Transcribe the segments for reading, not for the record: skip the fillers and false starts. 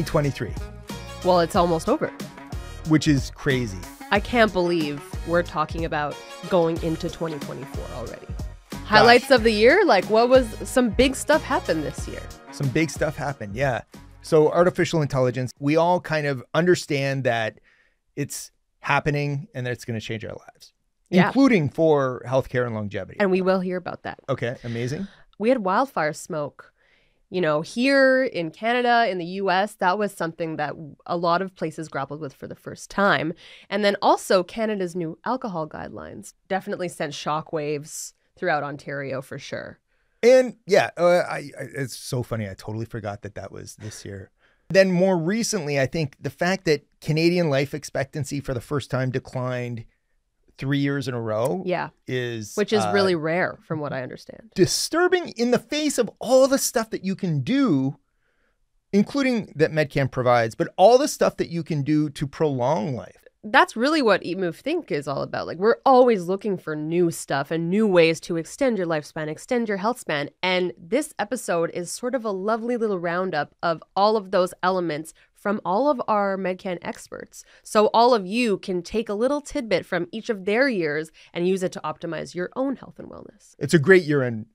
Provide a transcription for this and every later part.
2023. Well, it's almost over. Which is crazy. I can't believe we're talking about going into 2024 already. Highlights of the year? Like, what was some big stuff happened this year? Some big stuff happened, yeah. So artificial intelligence, we all kind of understand that it's happening and that it's going to change our lives, including for healthcare and longevity. And we will hear about that. Okay, amazing. We had wildfire smoke. You know, here in Canada, in the US, that was something that a lot of places grappled with for the first time. And then also Canada's new alcohol guidelines definitely sent shockwaves throughout Ontario for sure. And yeah, it's so funny. I totally forgot that was this year. Then more recently, I think the fact that Canadian life expectancy for the first time declined 3 years in a row which is really rare from what I understand. Disturbing in the face of all the stuff that you can do, including that Medcan provides, but all the stuff that you can do to prolong life. That's really what Eat, Move, Think is all about. Like, we're always looking for new stuff and new ways to extend your lifespan, extend your health span. And this episode is sort of a lovely little roundup of all of those elements from all of our Medcan experts. So all of you can take a little tidbit from each of their years and use it to optimize your own health and wellness. It's a great year-end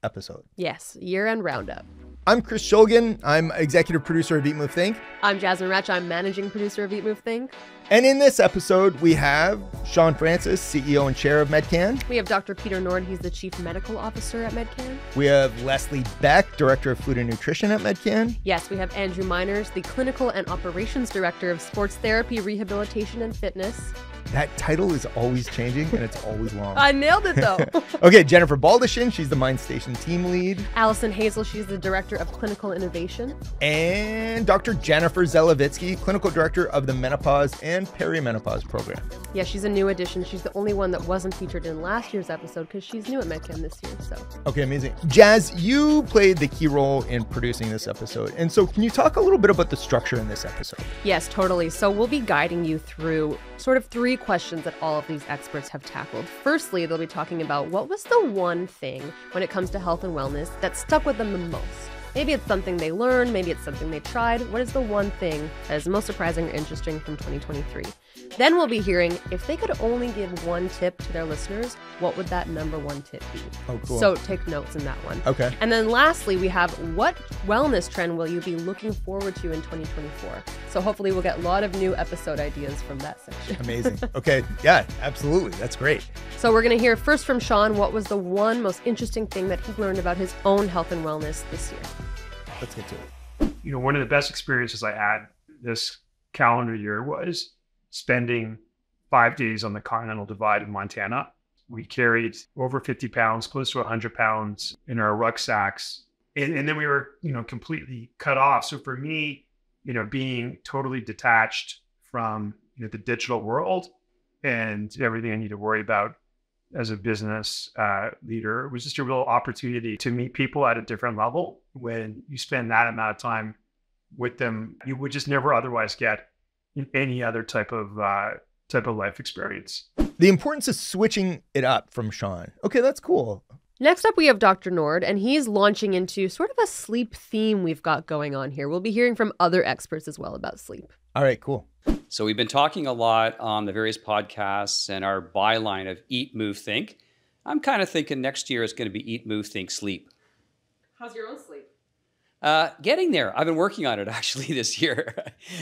episode. Yes, year-end roundup. I'm Chris Shulgin. I'm executive producer of Eat, Move, Think. I'm Jasmine Retch. I'm managing producer of Eat, Move, Think. And in this episode, we have Shaun Francis, CEO and chair of Medcan. We have Dr. Peter Nord. He's the chief medical officer at Medcan. We have Leslie Beck, director of food and nutrition at Medcan. Yes, we have Andrew Miners, the clinical and operations director of sports therapy, rehabilitation, and fitness. That title is always changing and it's always long. I nailed it though. Okay, Jennifer Baldachin, she's the Mind Station team lead. Allison Hazell, she's the director of clinical innovation. And Dr. Jennifer Zelovitzky, clinical director of the menopause and perimenopause program. Yeah, she's a new addition. She's the only one that wasn't featured in last year's episode because she's new at Medcan this year. So. Okay, amazing. Jazz, you played the key role in producing this episode. And so can you talk a little bit about the structure in this episode? Yes, totally. So we'll be guiding you through sort of 3 questions that all of these experts have tackled. Firstly, they'll be talking about what was the one thing when it comes to health and wellness that stuck with them the most. Maybe it's something they learned, maybe it's something they tried. What is the one thing that is most surprising or interesting from 2023? Then we'll be hearing if they could only give one tip to their listeners, what would that number 1 tip be? Oh, cool. So take notes in that one. Okay. And then lastly, we have what wellness trend will you be looking forward to in 2024? So hopefully we'll get a lot of new episode ideas from that section. Amazing. Okay. Yeah, absolutely. That's great. So we're going to hear first from Shaun. What was the one most interesting thing that he learned about his own health and wellness this year? Let's get to it. You know, one of the best experiences I had this calendar year was spending 5 days on the Continental Divide in Montana. We carried over 50 pounds, close to 100 pounds in our rucksacks. And then we were, you know, completely cut off. So for me, you know, being totally detached from, you know, the digital world and everything I need to worry about as a business leader, it was just a real opportunity to meet people at a different level. When you spend that amount of time with them, you would just never otherwise get in any other type of life experience. The importance of switching it up from Shaun. Okay, that's cool. Next up, we have Dr. Nord, and he's launching into sort of a sleep theme we've got going on here. We'll be hearing from other experts as well about sleep. All right, cool. So we've been talking a lot on the various podcasts and our byline of Eat, Move, Think. I'm kind of thinking next year is going to be Eat, Move, Think, Sleep. How's your own sleep? Getting there. I've been working on it actually this year.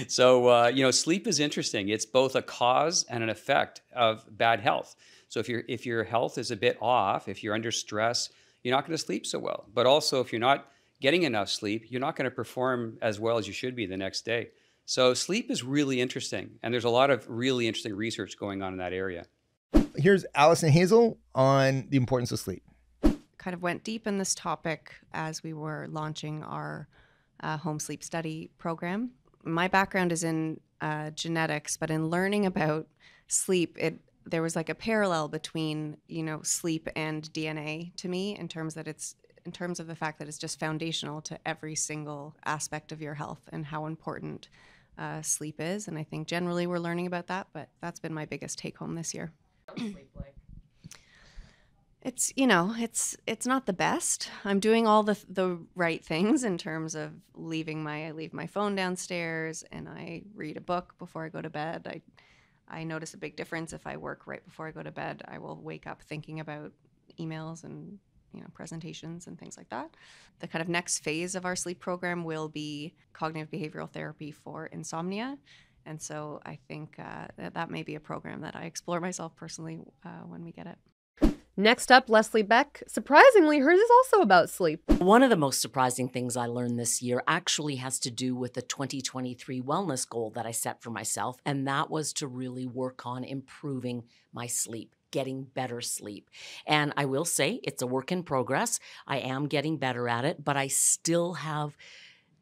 So, you know, sleep is interesting. It's both a cause and an effect of bad health. So if your health is a bit off, if you're under stress, you're not going to sleep so well. But also if you're not getting enough sleep, you're not going to perform as well as you should be the next day. So sleep is really interesting. And there's a lot of really interesting research going on in that area. Here's Allison Hazell on the importance of sleep. Kind of went deep in this topic as we were launching our home sleep study program. My background is in genetics, but in learning about sleep, there was like a parallel between, you know, sleep and DNA to me in terms of the fact that it's just foundational to every single aspect of your health and how important sleep is. And I think generally we're learning about that, but that's been my biggest take home this year. It's, it's not the best. I'm doing all the right things in terms of I leave my phone downstairs and I read a book before I go to bed. I notice a big difference if I work right before I go to bed. I will wake up thinking about emails and presentations and things like that. The kind of next phase of our sleep program will be cognitive behavioral therapy for insomnia. And so I think that may be a program that I explore myself personally when we get it. Next up, Leslie Beck. Surprisingly, hers is also about sleep. One of the most surprising things I learned this year actually has to do with the 2023 wellness goal that I set for myself, and that was to really work on improving my sleep, getting better sleep. And I will say it's a work in progress. I am getting better at it, but I still have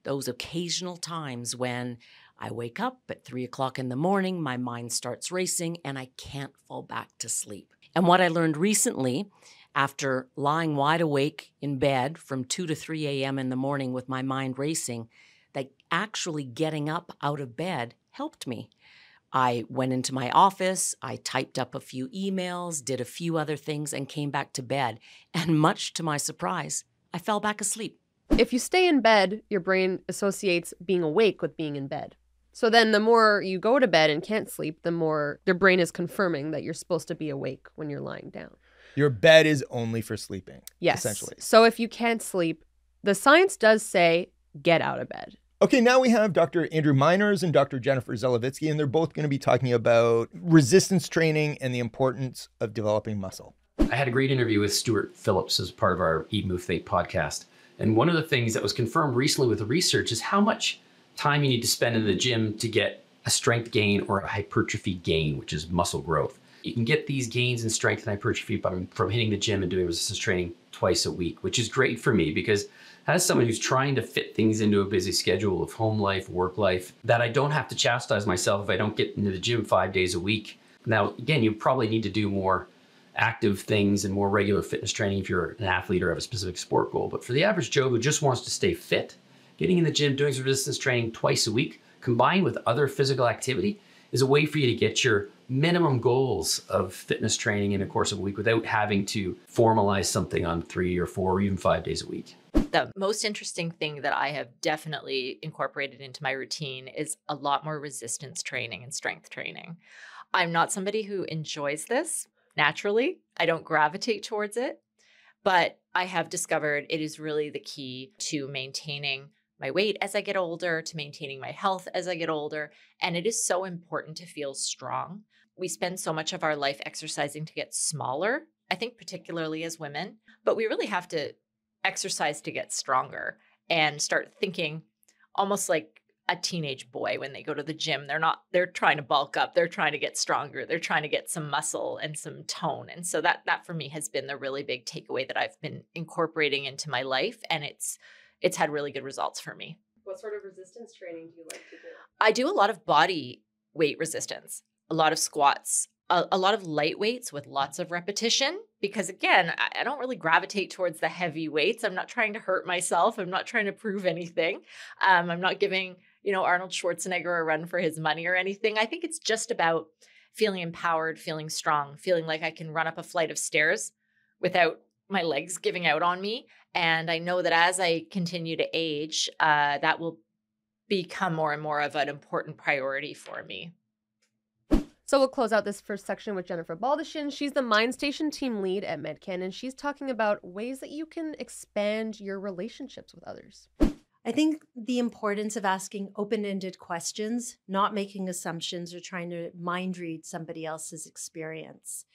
those occasional times when I wake up at 3 o'clock in the morning, my mind starts racing, and I can't fall back to sleep. And what I learned recently, after lying wide awake in bed from 2 to 3 a.m. in the morning with my mind racing, that actually getting up out of bed helped me. I went into my office, I typed up a few emails, did a few other things, and came back to bed. And much to my surprise, I fell back asleep. If you stay in bed, your brain associates being awake with being in bed. So then the more you go to bed and can't sleep, the more your brain is confirming that you're supposed to be awake when you're lying down. Your bed is only for sleeping. Yes. Essentially. So if you can't sleep, the science does say get out of bed. Okay, now we have Dr. Andrew Miners and Dr. Jennifer Zelovitzky, and they're both going to be talking about resistance training and the importance of developing muscle. I had a great interview with Stuart Phillips as part of our Eat, Move, Think podcast. And one of the things that was confirmed recently with the research is how much time you need to spend in the gym to get a strength gain or a hypertrophy gain, which is muscle growth. You can get these gains in strength and hypertrophy from hitting the gym and doing resistance training twice a week, which is great for me because as someone who's trying to fit things into a busy schedule of home life, work life, that I don't have to chastise myself if I don't get into the gym 5 days a week. Now, again, you probably need to do more active things and more regular fitness training if you're an athlete or have a specific sport goal. But for the average Joe who just wants to stay fit, getting in the gym, doing some resistance training twice a week, combined with other physical activity, is a way for you to get your minimum goals of fitness training in a course of a week without having to formalize something on 3 or 4 or even 5 days a week. The most interesting thing that I have definitely incorporated into my routine is a lot more resistance training and strength training. I'm not somebody who enjoys this naturally. I don't gravitate towards it, but I have discovered it is really the key to maintaining my weight as I get older, to maintaining my health as I get older. And it is so important to feel strong. We spend so much of our life exercising to get smaller, I think particularly as women, but we really have to exercise to get stronger and start thinking almost like a teenage boy when they go to the gym. They're trying to bulk up. They're trying to get stronger. They're trying to get some muscle and some tone. And so that for me has been the really big takeaway that I've been incorporating into my life. And it's had really good results for me. What sort of resistance training do you like to do? I do a lot of body weight resistance, a lot of squats, a lot of light weights with lots of repetition, because again, I don't really gravitate towards the heavy weights. I'm not trying to hurt myself. I'm not trying to prove anything. I'm not giving, Arnold Schwarzenegger a run for his money or anything. I think it's just about feeling empowered, feeling strong, feeling like I can run up a flight of stairs without my legs giving out on me. And I know that as I continue to age, that will become more and more of an important priority for me. So we'll close out this first section with Jennifer Baldachin. She's the MindStation team lead at Medcan, and she's talking about ways that you can expand your relationships with others. I think the importance of asking open-ended questions, not making assumptions or trying to mind read somebody else's experience.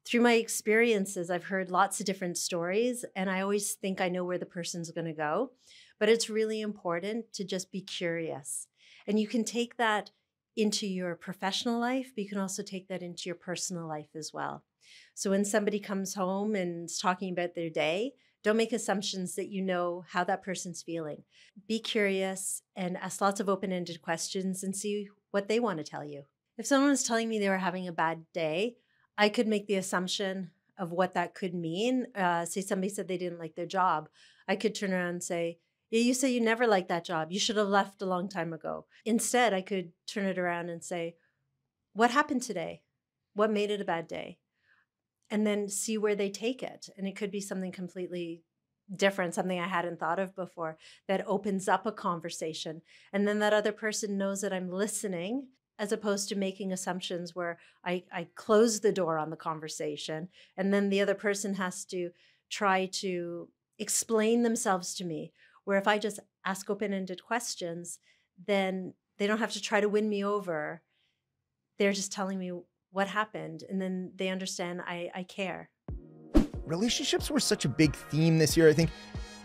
Through my experiences, I've heard lots of different stories, and I always think I know where the person's going to go. But it's really important to just be curious. And you can take that into your professional life, but you can also take that into your personal life as well. So when somebody comes home and is talking about their day, don't make assumptions that you know how that person's feeling. Be curious and ask lots of open-ended questions and see what they want to tell you. If someone was telling me they were having a bad day, I could make the assumption of what that could mean. Say somebody said they didn't like their job. I could turn around and say, yeah, you say you never liked that job. You should have left a long time ago. Instead, I could turn it around and say, what happened today? What made it a bad day? and then see where they take it. And it could be something completely different, something I hadn't thought of before, that opens up a conversation. And then that other person knows that I'm listening, as opposed to making assumptions where I close the door on the conversation. And then the other person has to try to explain themselves to me. Where if I just ask open-ended questions, then they don't have to try to win me over. They're just telling me what happened. And then they understand I care. Relationships were such a big theme this year. I think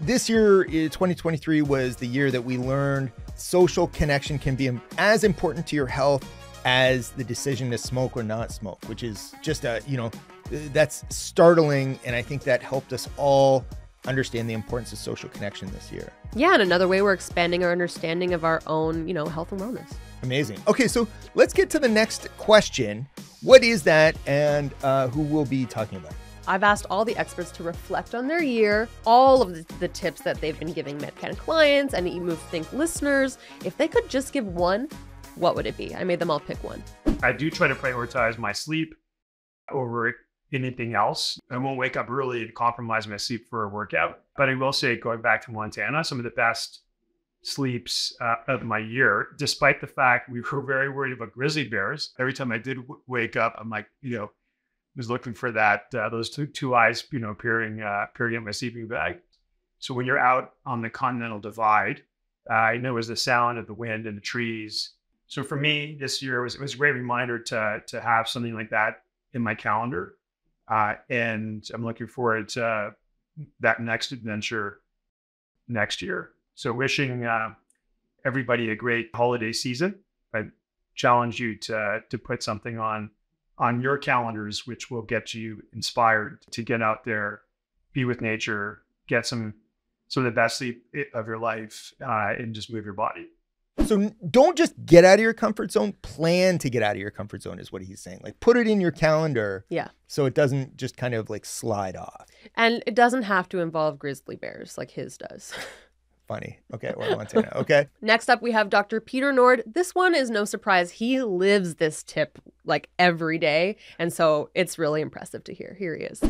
this year, 2023, was the year that we learned social connection can be as important to your health as the decision to smoke or not smoke, which is just that's startling. And I think that helped us all understand the importance of social connection this year. Yeah, and another way we're expanding our understanding of our own, health and wellness. Amazing. Okay, so let's get to the next question. What is that, and who will be talking about it? I've asked all the experts to reflect on their year, all of the tips that they've been giving Medcan clients and eMove Think listeners. If they could just give one, what would it be? I made them all pick one. I do try to prioritize my sleep over anything else. I won't wake up early and compromise my sleep for a workout. But I will say, going back to Montana, some of the best sleeps of my year, despite the fact we were very worried about grizzly bears. Every time I did wake up, I'm like, was looking for that those two eyes, peering at my sleeping bag. So when you're out on the Continental Divide, I know it was the sound of the wind and the trees. So for me, this year it was a great reminder to have something like that in my calendar, and I'm looking forward to that next adventure next year. So wishing everybody a great holiday season. I challenge you to put something on your calendars, which will get you inspired to get out there, be with nature, get some of the best sleep of your life, and just move your body. So don't just get out of your comfort zone, plan to get out of your comfort zone is what he's saying. Like put it in your calendar. Yeah. So it doesn't just kind of like slide off. And it doesn't have to involve grizzly bears like his does. Funny. Okay, or Montana. Okay. Next up, we have Dr. Peter Nord. This one is no surprise. He lives this tip like every day. And so it's really impressive to hear. Here he is.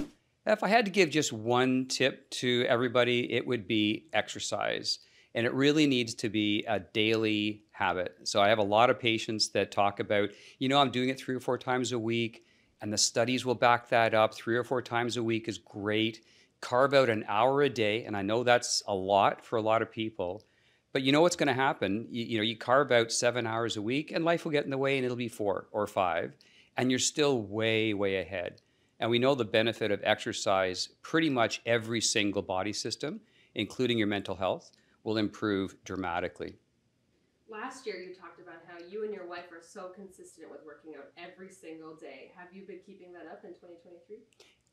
If I had to give just one tip to everybody, it would be exercise. And it really needs to be a daily habit. So I have a lot of patients that talk about, I'm doing it 3 or 4 times a week. And the studies will back that up. 3 or 4 times a week is great. Carve out an hour a day, and I know that's a lot for a lot of people, but you know what's going to happen? You carve out 7 hours a week, and life will get in the way, and it'll be 4 or 5, and you're still way, way ahead. And we know the benefit of exercise. Pretty much every single body system, including your mental health, will improve dramatically. Last year, you talked about how you and your wife are so consistent with working out every single day. Have you been keeping that up in 2023?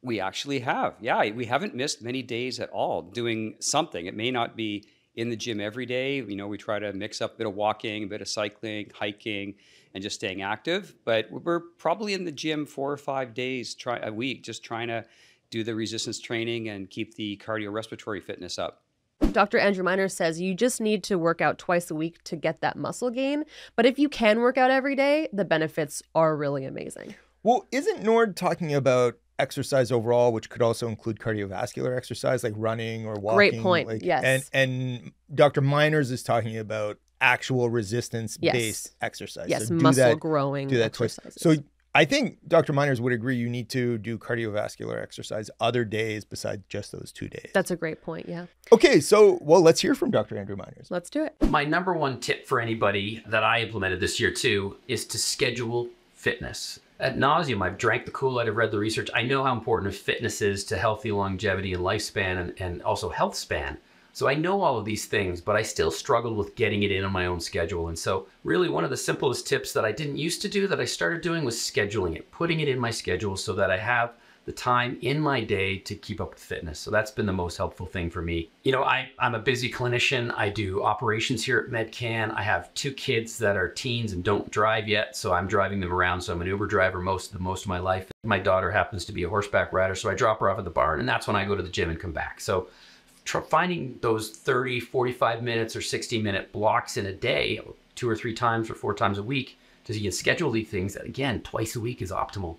We actually have. Yeah, we haven't missed many days at all doing something. It may not be in the gym every day. We try to mix up a bit of walking, a bit of cycling, hiking, and just staying active. But we're probably in the gym 4 or 5 days a week, just trying to do the resistance training and keep the cardiorespiratory fitness up. Dr. Andrew Miner says you just need to work out twice a week to get that muscle gain. But if you can work out every day, the benefits are really amazing. Well, isn't Nord talking about exercise overall, which could also include cardiovascular exercise like running or walking? Great point. Yes. And Dr. Miners is talking about actual resistance-based exercise. Yes, so muscle growing exercises. So I think Dr. Miners would agree you need to do cardiovascular exercise other days besides just those 2 days. That's a great point, yeah. Okay, so let's hear from Dr. Andrew Miners. Let's do it. My number one tip for anybody that I implemented this year too is to schedule fitness. Ad nauseum, I've drank the Kool-Aid, I've read the research. I know how important fitness is to healthy longevity and lifespan and also health span. So I know all of these things, but I still struggled with getting it in on my own schedule. And so really one of the simplest tips that I didn't used to do that I started doing was scheduling it, putting it in my schedule so that I have the time in my day to keep up with fitness. So that's been the most helpful thing for me. I'm a busy clinician. I do operations here at Medcan. I have 2 kids that are teens and don't drive yet, so I'm driving them around. So I'm an Uber driver most of my life. My daughter happens to be a horseback rider, so I drop her off at the barn, and that's when I go to the gym and come back. So finding those 30, 45 minutes or 60-minute blocks in a day, 2 or 3 times or 4 times a week, so you can schedule these things, again, twice a week is optimal.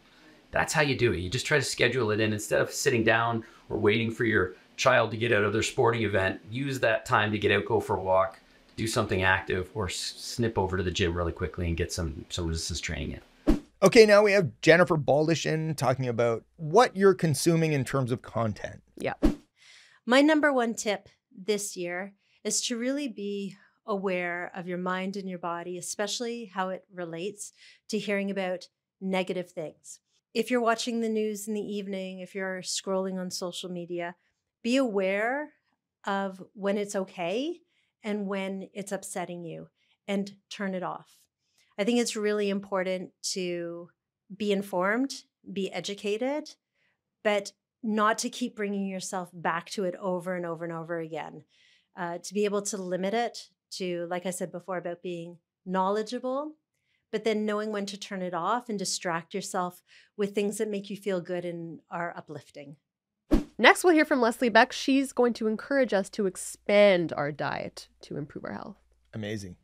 That's how you do it. You just try to schedule it in instead of sitting down or waiting for your child to get out of their sporting event. Use that time to get out, go for a walk, do something active, or snip over to the gym really quickly and get some resistance training in. Okay, now we have Jennifer Baldachin talking about what you're consuming in terms of content. Yeah. My number one tip this year is to really be aware of your mind and your body, especially how it relates to hearing about negative things. If you're watching the news in the evening, if you're scrolling on social media, be aware of when it's okay and when it's upsetting you, and turn it off. I think it's really important to be informed, be educated, but not to keep bringing yourself back to it over and over and over again. To be able to limit it to, like I said before, about being knowledgeable, but then knowing when to turn it off and distract yourself with things that make you feel good and are uplifting. Next, we'll hear from Leslie Beck. She's going to encourage us to expand our diet to improve our health. Amazing.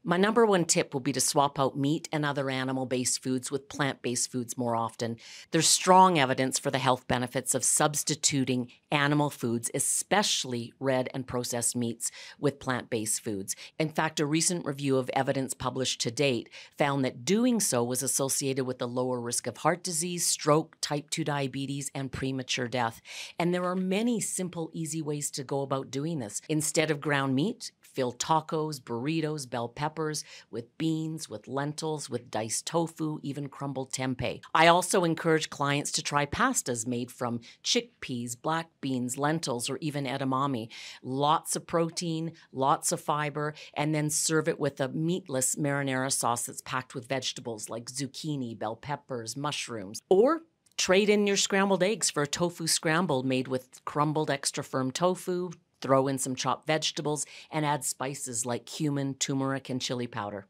My number one tip will be to swap out meat and other animal-based foods with plant-based foods more often. There's strong evidence for the health benefits of substituting animal foods, especially red and processed meats, with plant-based foods. In fact, a recent review of evidence published to date found that doing so was associated with a lower risk of heart disease, stroke, type 2 diabetes, and premature death. And there are many simple, easy ways to go about doing this. Instead of ground meat, fill tacos, burritos, bell peppers with beans, with lentils, with diced tofu, even crumbled tempeh. I also encourage clients to try pastas made from chickpeas, black beans, lentils, or even edamame. Lots of protein, lots of fiber, and then serve it with a meatless marinara sauce that's packed with vegetables like zucchini, bell peppers, mushrooms. Or trade in your scrambled eggs for a tofu scramble made with crumbled extra firm tofu. Throw in some chopped vegetables and add spices like cumin, turmeric, and chili powder.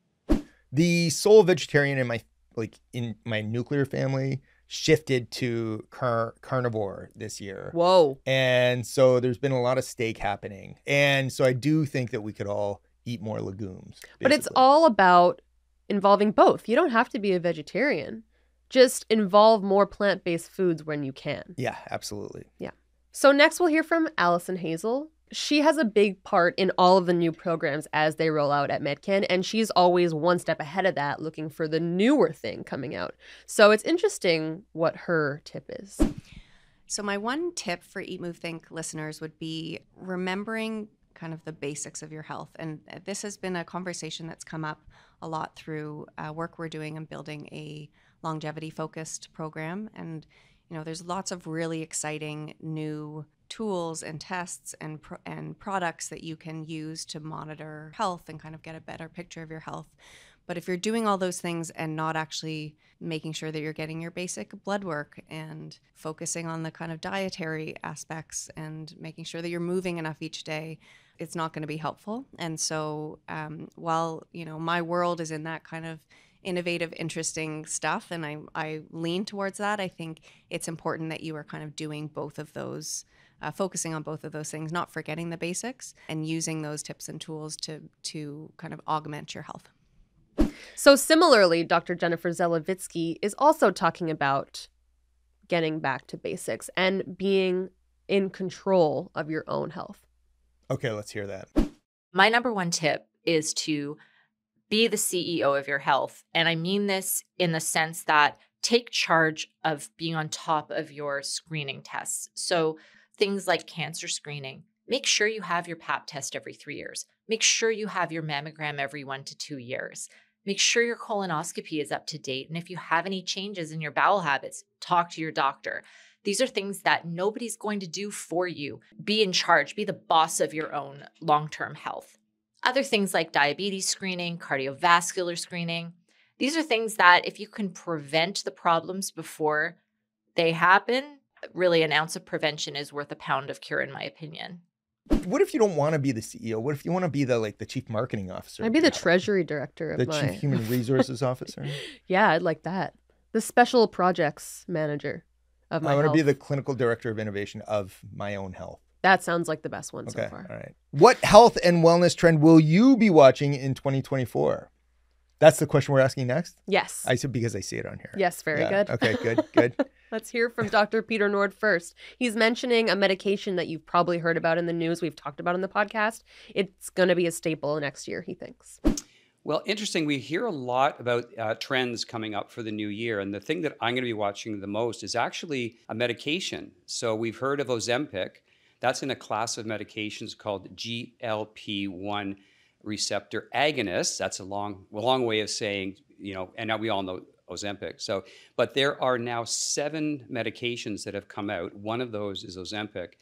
The sole vegetarian in my nuclear family shifted to carnivore this year. Whoa. And so there's been a lot of steak happening. And so I do think that we could all eat more legumes. But it's basically. all about involving both. You don't have to be a vegetarian. Just involve more plant-based foods when you can. Yeah, absolutely. Yeah. So next we'll hear from Allison Hazell. She has a big part in all of the new programs as they roll out at Medcan, and she's always one step ahead of that, looking for the newer thing coming out. So it's interesting what her tip is. So my one tip for Eat, Move, Think listeners would be remembering kind of the basics of your health. And this has been a conversation that's come up a lot through work we're doing and building a longevity-focused program. And, you know, there's lots of really exciting new tools and tests and products that you can use to monitor health and kind of get a better picture of your health. But if you're doing all those things and not actually making sure that you're getting your basic blood work and focusing on the kind of dietary aspects and making sure that you're moving enough each day, it's not going to be helpful. And so while, you know, my world is in that kind of innovative, interesting stuff, and I lean towards that, I think it's important that you are kind of doing both of those, focusing on both of those things, not forgetting the basics, and using those tips and tools to kind of augment your health. So similarly, Dr. Jennifer Zelovitzky is also talking about getting back to basics and being in control of your own health. Okay, let's hear that. My number one tip is to be the CEO of your health. And I mean this in the sense that take charge of being on top of your screening tests. So things like cancer screening, make sure you have your Pap test every 3 years. Make sure you have your mammogram every 1 to 2 years. Make sure your colonoscopy is up to date. And if you have any changes in your bowel habits, talk to your doctor. These are things that nobody's going to do for you. Be in charge, be the boss of your own long-term health. Other things like diabetes screening, cardiovascular screening, these are things that if you can prevent the problems before they happen, really an ounce of prevention is worth a pound of cure, in my opinion. What if you don't want to be the CEO? What if you want to be the chief marketing officer? I'd be the treasury director of the chief human resources officer. Yeah, I'd like that. The special projects manager of my I want health. to be the clinical director of innovation of my own health. That sounds like the best one so far. All right. What health and wellness trend will you be watching in 2024? That's the question we're asking next? Yes. I said because I see it on here. Yes, very Yeah. good. Okay, good. Let's hear from Dr. Peter Nord first. He's mentioning a medication that you've probably heard about in the news. We've talked about on the podcast. It's going to be a staple next year, he thinks. Well, interesting. We hear a lot about trends coming up for the new year. And the thing that I'm going to be watching the most is actually a medication. So we've heard of Ozempic. That's in a class of medications called GLP-1 receptor agonists. That's a long way of saying, and now we all know Ozempic. So, but there are now 7 medications that have come out. One of those is Ozempic,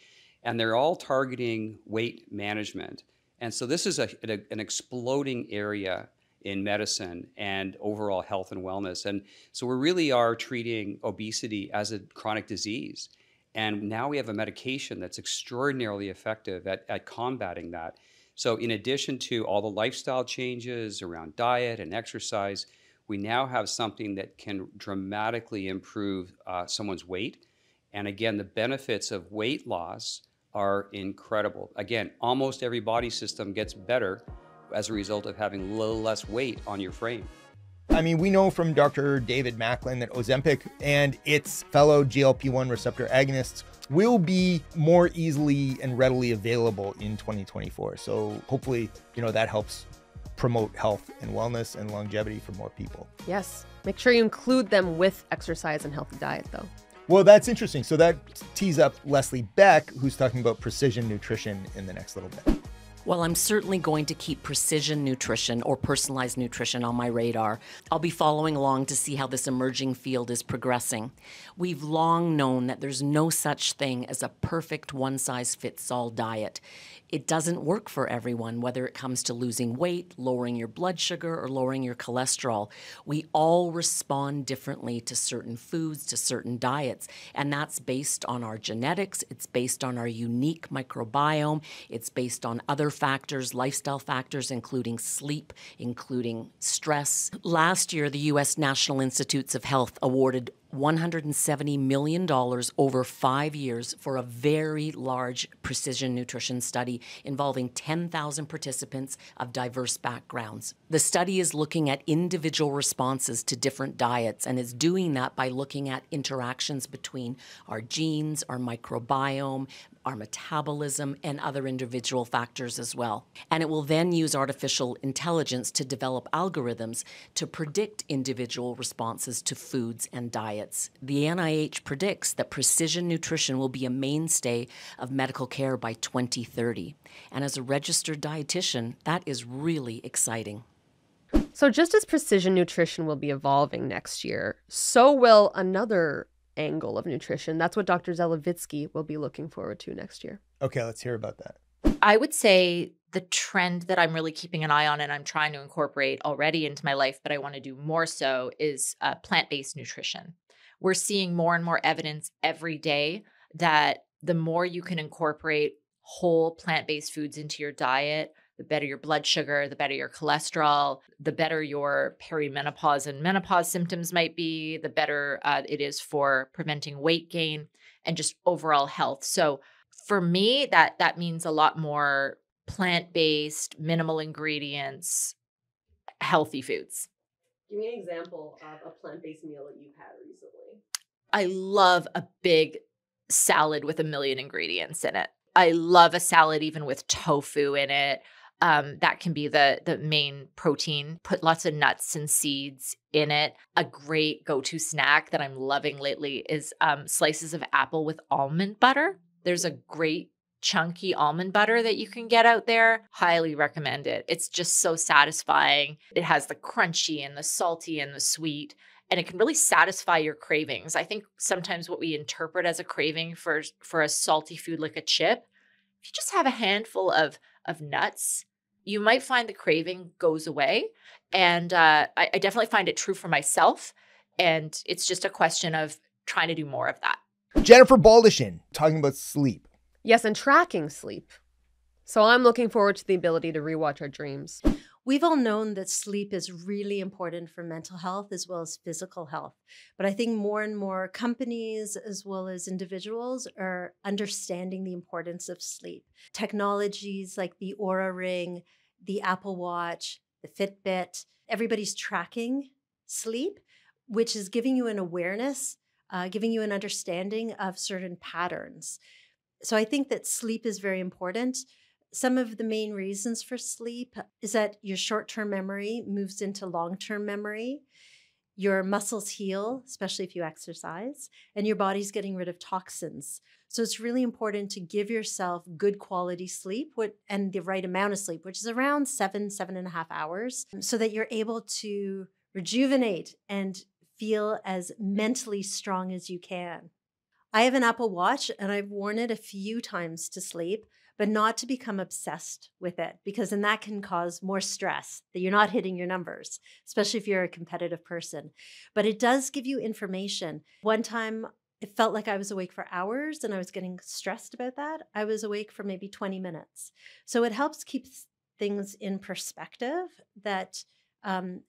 and they're all targeting weight management. And so this is an exploding area in medicine and overall health and wellness. And so we really are treating obesity as a chronic disease. And now we have a medication that's extraordinarily effective at combating that. So in addition to all the lifestyle changes around diet and exercise, we now have something that can dramatically improve someone's weight. And again, the benefits of weight loss are incredible. Again, almost every body system gets better as a result of having a little less weight on your frame. I mean, we know from Dr. David Macklin that Ozempic and its fellow GLP-1 receptor agonists will be more easily and readily available in 2024. So hopefully, that helps promote health and wellness and longevity for more people. Yes. Make sure you include them with exercise and healthy diet, though. Well, that's interesting. So that tees up Leslie Beck, who's talking about precision nutrition in the next little bit. Well, I'm certainly going to keep precision nutrition or personalized nutrition on my radar. I'll be following along to see how this emerging field is progressing. We've long known that there's no such thing as a perfect one-size-fits-all diet. It doesn't work for everyone, whether it comes to losing weight, lowering your blood sugar, or lowering your cholesterol. We all respond differently to certain foods, to certain diets, and that's based on our genetics, it's based on our unique microbiome, it's based on other factors, lifestyle factors, including sleep, including stress. Last year, the U.S. National Institutes of Health awarded $170 million over 5 years for a very large precision nutrition study involving 10,000 participants of diverse backgrounds. The study is looking at individual responses to different diets and is doing that by looking at interactions between our genes, our microbiome, our metabolism, and other individual factors as well. And it will then use artificial intelligence to develop algorithms to predict individual responses to foods and diets. The NIH predicts that precision nutrition will be a mainstay of medical care by 2030. And as a registered dietitian, that is really exciting. So just as precision nutrition will be evolving next year, so will another angle of nutrition. That's what Dr. Zelovitzky will be looking forward to next year. Okay, let's hear about that. I would say the trend that I'm really keeping an eye on and I'm trying to incorporate already into my life, but I want to do more so, is plant-based nutrition. We're seeing more and more evidence every day that the more you can incorporate whole plant-based foods into your diet, the better your blood sugar, the better your cholesterol, the better your perimenopause and menopause symptoms might be, the better it is for preventing weight gain and just overall health. So for me, that means a lot more plant-based, minimal ingredients, healthy foods. Give me an example of a plant-based meal that you've had recently. I love a big salad with 1 million ingredients in it. I love a salad even with tofu in it. That can be the main protein. Put lots of nuts and seeds in it. A great go-to snack that I'm loving lately is slices of apple with almond butter. There's a great chunky almond butter that you can get out there. Highly recommend it. It's just so satisfying. It has the crunchy and the salty and the sweet, and it can really satisfy your cravings. I think sometimes what we interpret as a craving for a salty food like a chip, if you just have a handful of nuts, you might find the craving goes away. And I definitely find it true for myself. And it's just a question of trying to do more of that. Jennifer Baldachin, talking about sleep. Yes, and tracking sleep. So I'm looking forward to the ability to rewatch our dreams. We've all known that sleep is really important for mental health as well as physical health. But I think more and more companies as well as individuals are understanding the importance of sleep. Technologies like the Oura Ring, the Apple Watch, the Fitbit. Everybody's tracking sleep, which is giving you an awareness, giving you an understanding of certain patterns. So I think that sleep is very important. Some of the main reasons for sleep is that your short-term memory moves into long-term memory. Your muscles heal, especially if you exercise, and your body's getting rid of toxins. So it's really important to give yourself good quality sleep and the right amount of sleep, which is around 7.5 hours, so that you're able to rejuvenate and feel as mentally strong as you can. I have an Apple Watch and I've worn it a few times to sleep, but not to become obsessed with it, because then that can cause more stress that you're not hitting your numbers, especially if you're a competitive person. But it does give you information. One time it felt like I was awake for hours and I was getting stressed about that. I was awake for maybe 20 minutes. So it helps keep things in perspective, that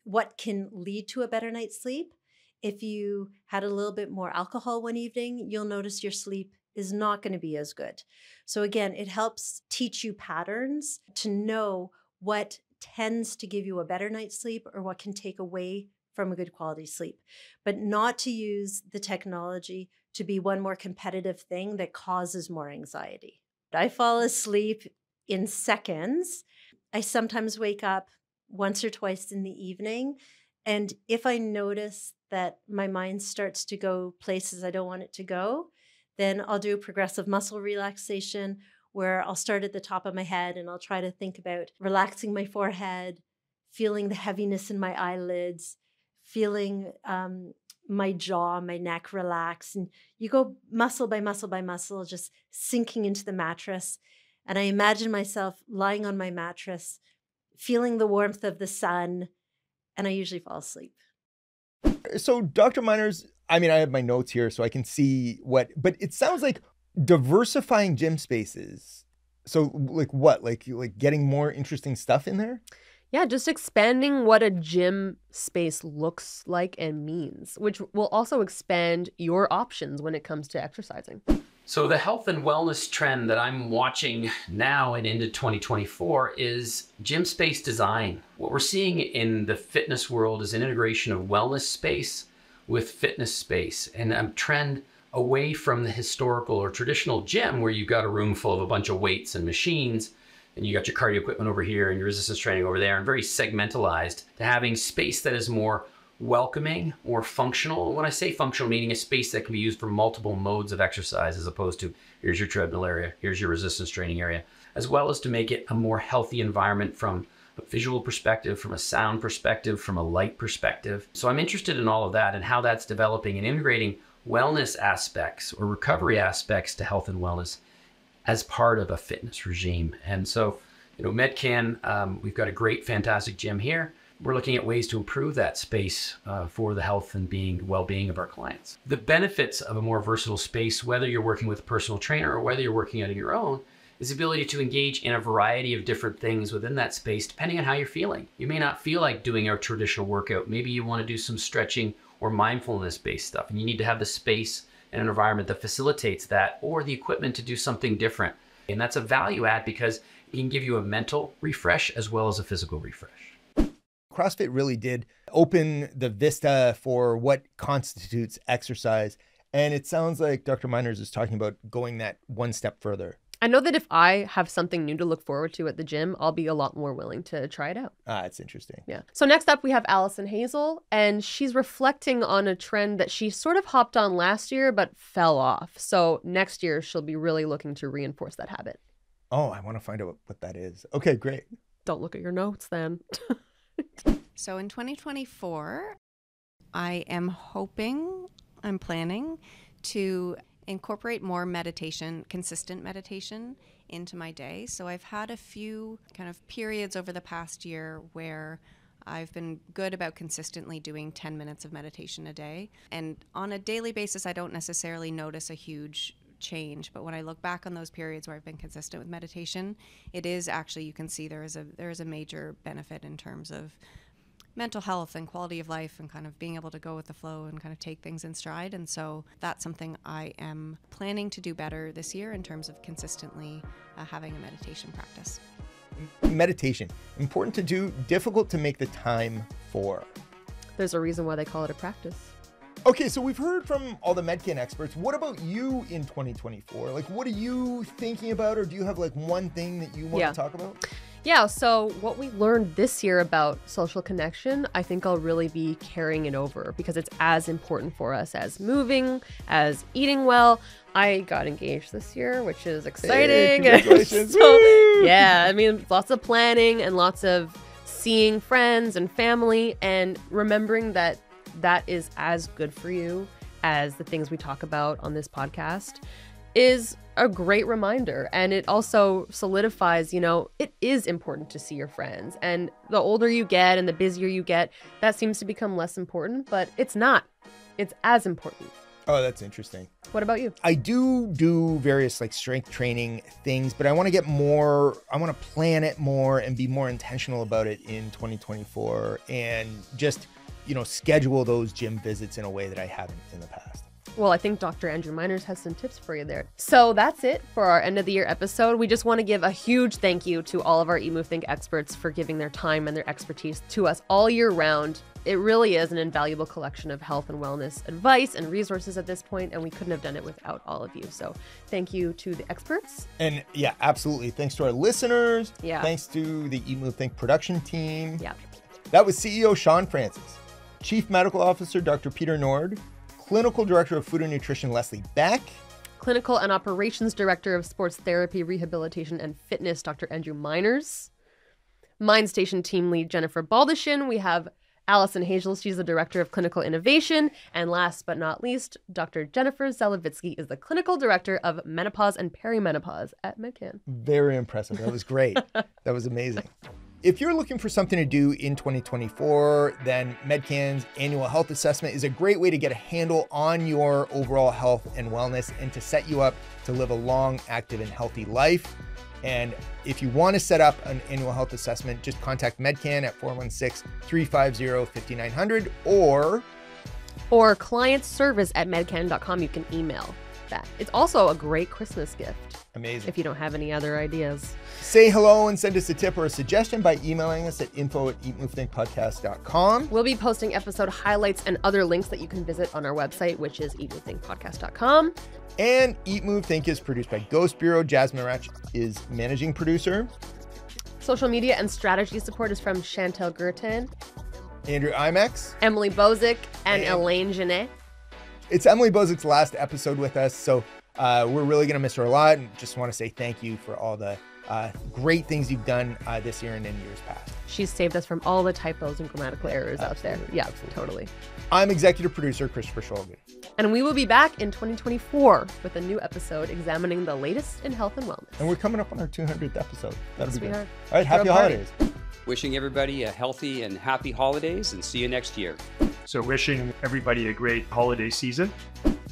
what can lead to a better night's sleep. If you had a little bit more alcohol one evening, you'll notice your sleep is not going to be as good. So again, it helps teach you patterns to know what tends to give you a better night's sleep or what can take away from a good quality sleep, but not to use the technology to be one more competitive thing that causes more anxiety. I fall asleep in seconds. I sometimes wake up once or twice in the evening. And if I notice that my mind starts to go places I don't want it to go, then I'll do progressive muscle relaxation, where I'll start at the top of my head and I'll try to think about relaxing my forehead, feeling the heaviness in my eyelids, feeling my jaw, my neck relax. And you go muscle by muscle by muscle, just sinking into the mattress. And I imagine myself lying on my mattress, feeling the warmth of the sun, and I usually fall asleep. So, Dr. Miners, I mean, I have my notes here so I can see but it sounds like diversifying gym spaces. So, like what? Like getting more interesting stuff in there? Yeah, just expanding what a gym space looks like and means, which will also expand your options when it comes to exercising. So the health and wellness trend that I'm watching now and into 2024 is gym space design. What we're seeing in the fitness world is an integration of wellness space with fitness space, and a trend away from the historical or traditional gym where you've got a room full of a bunch of weights and machines and you got your cardio equipment over here and your resistance training over there, and very segmentalized, to having space that is more welcoming, more functional. When I say functional, meaning a space that can be used for multiple modes of exercise, as opposed to here's your treadmill area, here's your resistance training area, as well as to make it a more healthy environment from a visual perspective, from a sound perspective, from a light perspective. So I'm interested in all of that and how that's developing and integrating wellness aspects or recovery aspects to health and wellness as part of a fitness regime. And so, Medcan, we've got a great, fantastic gym here. We're looking at ways to improve that space for the health and well-being of our clients. The benefits of a more versatile space, whether you're working with a personal trainer or whether you're working out on your own, is the ability to engage in a variety of different things within that space, depending on how you're feeling. You may not feel like doing a traditional workout. Maybe you want to do some stretching or mindfulness-based stuff, and you need to have the space and an environment that facilitates that, or the equipment to do something different. And that's a value add because it can give you a mental refresh as well as a physical refresh. CrossFit really did open the vista for what constitutes exercise. And it sounds like Dr. Miners is talking about going that one step further. I know that if I have something new to look forward to at the gym, I'll be a lot more willing to try it out. It's interesting. Yeah. So next up, we have Allison Hazell, and she's reflecting on a trend that she sort of hopped on last year, but fell off. So next year, she'll be really looking to reinforce that habit. Oh, I want to find out what that is. Okay, great. Don't look at your notes then. So in 2024, I'm planning to incorporate more meditation, consistent meditation into my day. So I've had a few kind of periods over the past year where I've been good about consistently doing 10 minutes of meditation a day. And on a daily basis, I don't necessarily notice a huge change, but when I look back on those periods where I've been consistent with meditation, it is actually, you can see there is a major benefit in terms of mental health and quality of life and kind of being able to go with the flow and kind of take things in stride. And so that's something I am planning to do better this year in terms of consistently having a meditation practice. meditation, important to do, difficult to make the time for. There's a reason why they call it a practice. Okay, so we've heard from all the Medcan experts. What about you in 2024? Like, what are you thinking about, or do you have like one thing that you want to talk about? Yeah, so what we learned this year about social connection, I think I'll really be carrying it over because it's as important for us as moving, as eating well. I got engaged this year, which is exciting. Hey, congratulations. So, yeah, I mean, lots of planning and lots of seeing friends and family and remembering that that is as good for you as the things we talk about on this podcast is a great reminder. And it also solidifies, it is important to see your friends. And the older you get and the busier you get, that seems to become less important, but it's not. It's as important. Oh, that's interesting. What about you? I do various like strength training things, but I want to get more, I want to plan it more and be more intentional about it in 2024 and just, schedule those gym visits in a way that I haven't in the past. Well, I think Dr. Andrew Miners has some tips for you there. So that's it for our end of the year episode. We just want to give a huge thank you to all of our Eat, Move, Think experts for giving their time and their expertise to us all year round. It really is an invaluable collection of health and wellness advice and resources at this point, and we couldn't have done it without all of you. So thank you to the experts. And yeah, absolutely. Thanks to our listeners. Yeah. Thanks to the Eat, Move, Think production team. Yeah. That was CEO Shaun Francis, Chief Medical Officer Dr. Peter Nord, Clinical Director of Food and Nutrition Leslie Beck, Clinical and Operations Director of Sports Therapy, Rehabilitation, and Fitness Dr. Andrew Miners, MindStation Team Lead Jennifer Baldachin. We have Allison Hazell, she's the Director of Clinical Innovation. And last but not least, Dr. Jennifer Zelovitzky is the Clinical Director of Menopause and Perimenopause at Medcan. Very impressive. That was great. That was amazing. If you're looking for something to do in 2024, then Medcan's annual health assessment is a great way to get a handle on your overall health and wellness and to set you up to live a long, active, and healthy life. And if you want to set up an annual health assessment, just contact Medcan at 416-350-5900 or clientservice at medcan.com. You can email that. It's also a great Christmas gift. Amazing. If you don't have any other ideas. Say hello and send us a tip or a suggestion by emailing us at info@eatmovethinkpodcast.com. We'll be posting episode highlights and other links that you can visit on our website, which is eatmovethinkpodcast.com. And Eat, Move, Think is produced by Ghost Bureau. Jasmine Ratch is managing producer. Social media and strategy support is from Chantel Gertin, Andrew Imex, Emily Bozick, and Elaine Genet. It's Emily Bozick's last episode with us, so we're really going to miss her a lot and just want to say thank you for all the great things you've done this year and in years past. She's saved us from all the typos and grammatical errors out there. Yeah, totally. I'm executive producer Christopher Scholgen. And we will be back in 2024 with a new episode examining the latest in health and wellness. And we're coming up on our 200th episode. That'll be good. Are. All right, happy holidays. Wishing everybody a healthy and happy holidays and see you next year. So wishing everybody a great holiday season.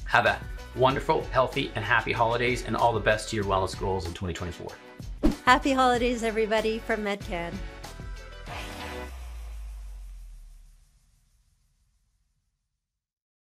Have a wonderful, healthy, and happy holidays and all the best to your wellness goals in 2024. Happy holidays, everybody, from Medcan.